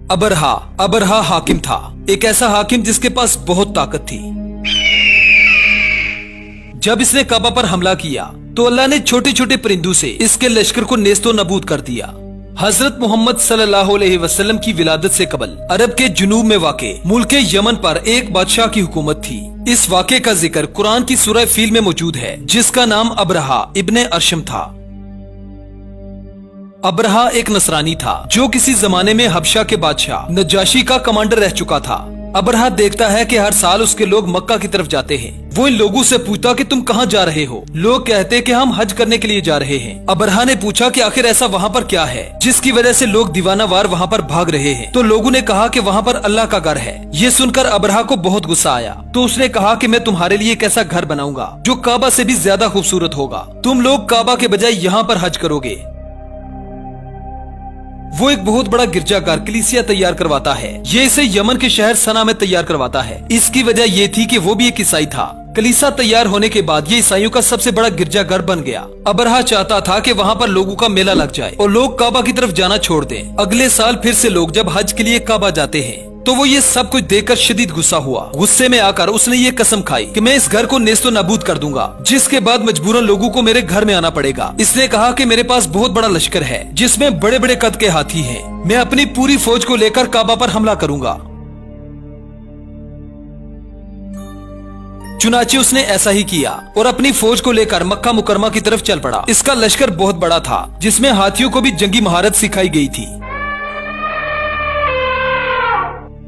Abraha हाकिम था, एक ऐसा हाकिम जिसके पास बहुत ताकत थी। जब इसने काबा पर हमला किया तो अल्लाह ने छोटे छोटे परिंदों से इसके लश्कर को नेस्तो नबूद कर दिया। हजरत मोहम्मद सल्लल्लाहु अलैहि वसल्लम की विलादत से कबल अरब के जुनूब में वाक़े मुल्क यमन पर एक बादशाह की हुकूमत थी। इस वाक़े का जिक्र कुरान की सूरह फील में मौजूद है, जिसका नाम अबरहा इब्ने अरशम था। अबरहा एक नसरानी था जो किसी जमाने में हबशा के बादशाह नजाशी का कमांडर रह चुका था। अबरहा देखता है कि हर साल उसके लोग मक्का की तरफ जाते हैं। वो इन लोगों से पूछता कि तुम कहाँ जा रहे हो। लोग कहते कि हम हज करने के लिए जा रहे हैं। अबरहा ने पूछा कि आखिर ऐसा वहाँ पर क्या है जिसकी वजह से लोग दीवाना वार वहाँ पर भाग रहे हैं। तो लोगों ने कहा कि वहाँ पर अल्लाह का घर है। ये सुनकर अबरहा को बहुत गुस्सा आया, तो उसने कहा कि मैं तुम्हारे लिए एक ऐसा घर बनाऊंगा जो काबा से भी ज्यादा खूबसूरत होगा। तुम लोग काबा के बजाय यहाँ पर हज करोगे। वो एक बहुत बड़ा गिरजाघर कलीसिया तैयार करवाता है। ये इसे यमन के शहर सना में तैयार करवाता है। इसकी वजह ये थी कि वो भी एक ईसाई था। कलीसिया तैयार होने के बाद ये ईसाइयों का सबसे बड़ा गिरजाघर बन गया। अबरहा चाहता था कि वहाँ पर लोगों का मेला लग जाए और लोग काबा की तरफ जाना छोड़ दें। अगले साल फिर से लोग जब हज के लिए काबा जाते हैं तो वो ये सब कुछ देखकर शदीद गुस्सा हुआ। गुस्से में आकर उसने ये कसम खाई कि मैं इस घर को नेस्तो नाबूद कर दूंगा, जिसके बाद मजबूरन लोगों को मेरे घर में आना पड़ेगा। इसने कहा कि मेरे पास बहुत बड़ा लश्कर है जिसमें बड़े बड़े कद के हाथी हैं। मैं अपनी पूरी फौज को लेकर काबा पर हमला करूंगा। चुनाचे उसने ऐसा ही किया और अपनी फौज को लेकर मक्का मुकरमा की तरफ चल पड़ा। इसका लश्कर बहुत बड़ा था जिसमें हाथियों को भी जंगी महारत सिखाई गई थी।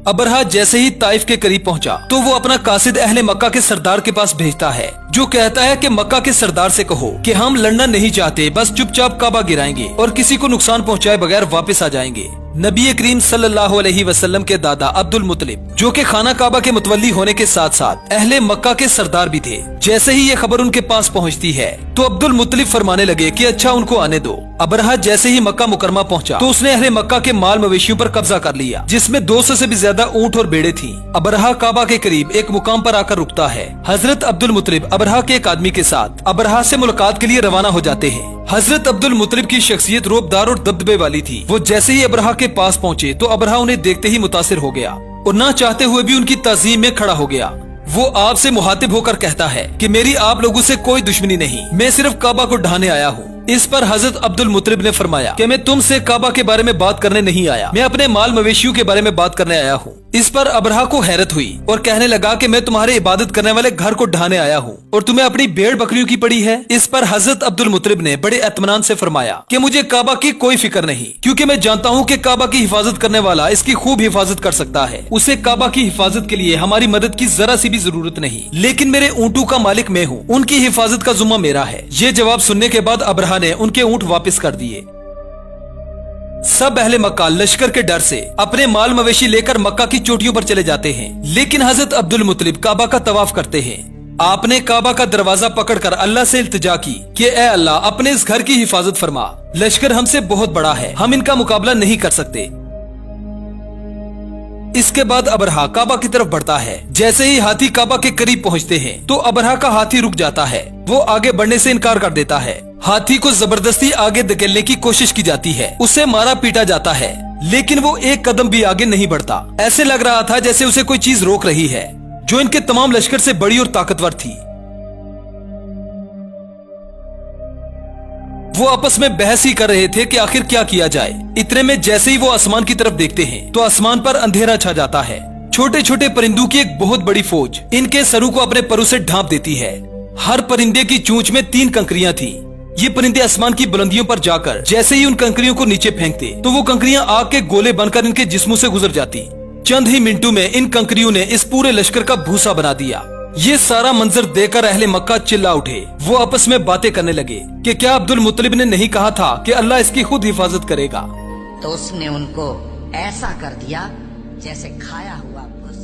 अबरहा जैसे ही ताइफ के करीब पहुंचा तो वो अपना कासिद अहले मक्का के सरदार के पास भेजता है, जो कहता है कि मक्का के सरदार से कहो कि हम लड़ना नहीं चाहते, बस चुपचाप काबा गिराएंगे और किसी को नुकसान पहुंचाए बगैर वापस आ जाएंगे। नबी करीम सल्लल्लाहु अलैहि वसल्लम के दादा अब्दुल मुत्तलिब, जो कि खाना काबा के मुतवल्ली होने के साथ साथ अहले मक्का के सरदार भी थे, जैसे ही ये खबर उनके पास पहुंचती है तो अब्दुल मुत्तलिब फरमाने लगे कि अच्छा उनको आने दो। अबरहा जैसे ही मक्का मुकरमा पहुंचा तो उसने अहले मक्का के माल मवेशियों पर कब्जा कर लिया, जिसमें 200 से भी ज्यादा ऊंट और बेड़े थी। अबरहा काबा के करीब एक मुकाम पर आकर रुकता है। हजरत अब्दुल मुत्तलिब अबरहा के एक आदमी के साथ अबरहा से मुलाकात के लिए रवाना हो जाते हैं। हजरत अब्दुल मुत्तलिब की शख्सियत रोबदार और दबदबे वाली थी। वो जैसे ही अबरहा के पास पहुंचे तो अबरहा उन्हें देखते ही मुतासिर हो गया और ना चाहते हुए भी उनकी ताज़ीम में खड़ा हो गया। वो आपसे मुहातिब होकर कहता है कि मेरी आप लोगों से कोई दुश्मनी नहीं, मैं सिर्फ काबा को ढाने आया हूँ। इस पर हजरत अब्दुल मुत्तलिब ने फरमाया कि मैं तुमसे काबा के बारे में बात करने नहीं आया, मैं अपने माल मवेशियों के बारे में बात करने आया हूँ। इस पर अबरहा को हैरत हुई और कहने लगा कि मैं तुम्हारे इबादत करने वाले घर को ढाने आया हूँ और तुम्हें अपनी भेड़ बकरियों की पड़ी है। इस पर हजरत अब्दुल मुत्तलिब ने बड़े इत्मीनान से फरमाया कि मुझे काबा की कोई फिक्र नहीं, क्योंकि मैं जानता हूँ कि काबा की हिफाजत करने वाला इसकी खूब हिफाजत कर सकता है। उसे काबा की हिफाजत के लिए हमारी मदद की जरा सी भी जरूरत नहीं, लेकिन मेरे ऊँटों का मालिक मैं हूँ, उनकी हिफाजत का जुम्मा मेरा है। ये जवाब सुनने के बाद अबरहा ने उनके ऊँट वापस कर दिए। सब अहले मक्का लश्कर के डर से अपने माल मवेशी लेकर मक्का की चोटियों पर चले जाते हैं, लेकिन हजरत अब्दुल मुत्तलिब काबा का तवाफ करते हैं। आपने काबा का दरवाजा पकड़कर अल्लाह से इल्तिजा की कि ए अल्लाह, अपने इस घर की हिफाजत फरमा। लश्कर हमसे बहुत बड़ा है, हम इनका मुकाबला नहीं कर सकते। इसके बाद अबरहा काबा की तरफ बढ़ता है। जैसे ही हाथी काबा के करीब पहुंचते हैं तो अबरहा का हाथी रुक जाता है। वो आगे बढ़ने से इनकार कर देता है। हाथी को जबरदस्ती आगे धकेलने की कोशिश की जाती है, उसे मारा पीटा जाता है, लेकिन वो एक कदम भी आगे नहीं बढ़ता। ऐसे लग रहा था जैसे उसे कोई चीज रोक रही है जो इनके तमाम लश्कर से बड़ी और ताकतवर थी। वो आपस में बहस ही कर रहे थे कि आखिर क्या किया जाए। इतने में जैसे ही वो आसमान की तरफ देखते हैं तो आसमान पर अंधेरा छा जाता है। छोटे छोटे परिंदों की एक बहुत बड़ी फौज इनके सरों को अपने परों से ढांप देती है। हर परिंदे की चोंच में 3 कंकरियां थी। ये परिंदे आसमान की बुलंदियों पर जाकर जैसे ही उन कंकरियों को नीचे फेंकते तो वो कंकरियां आग के गोले बनकर इनके जिस्मों से गुजर जाती। चंद ही मिनटों में इन कंकरियों ने इस पूरे लश्कर का भूसा बना दिया। ये सारा मंजर देखकर अहले मक्का चिल्ला उठे। वो आपस में बातें करने लगे कि क्या अब्दुल मुत्तलिब ने नहीं कहा था कि अल्लाह इसकी खुद हिफाजत करेगा। तो उसने उनको ऐसा कर दिया जैसे खाया हुआ घुस।